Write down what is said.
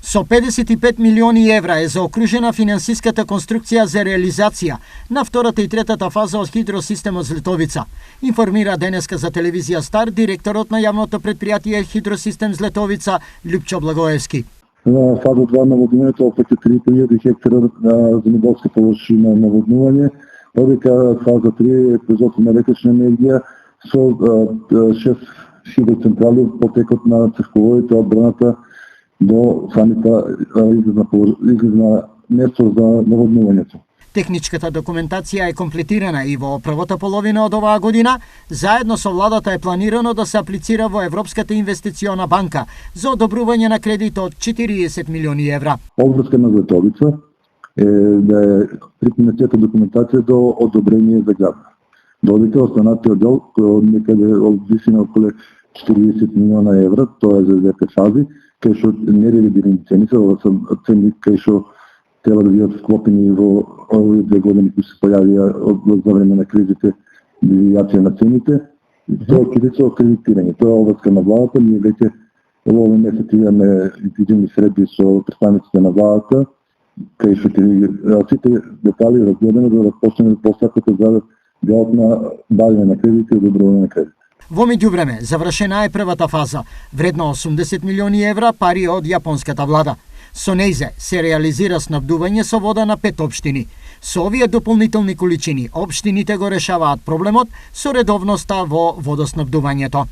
Со 55 милиони евра е заокружена финансиската конструкција за реализација на втората и третата фаза од хидросистемот Злетовица. Информира денеска за телевизија Стар директорот на јавното предпријатие Хидросистем Злетовица Љупчо Благоевски. На фаза 2 наводнувањето опет 3000 хектара на земјоделска површина наводнување, додека фаза 3 е производство на електрична енергија со 6 хидроцентрали потекот на цркововите одбраната до самите излезна место за наводнувањето. Техничката документација е комплетирана и во првата половина од оваа година, заедно со владата е планирано да се аплицира во Европската инвестициона банка за одобрување на кредит од 40 милиони евра. Обврска на Злетовица е да е припнетата документација до одобрение за градна. Додека останатиот дел некаде од висина околу 40 милиона евра, тоа е за двете фази, кај што неревидирани цени се, ова се цени кај што треба да бидат склопени во овие 2 години кои се појавија за време на кризите, девијација на цените. Тоа ќе се кредитирање. Тоа е обврска на владата. Ние веќе во овој месец имаме интензивни средби со представниците на владата, кај што сите детали разгледаме за да почнеме постапката за делот на давање на кредити и одобрување на кредити. Во меѓувреме, завршена е првата фаза, вредна 80 милиони евра пари од јапонската влада. Со нејзе се реализира снабдување со вода на 5 општини. Со овие дополнителни количини, општините го решаваат проблемот со редовноста во водоснабдувањето.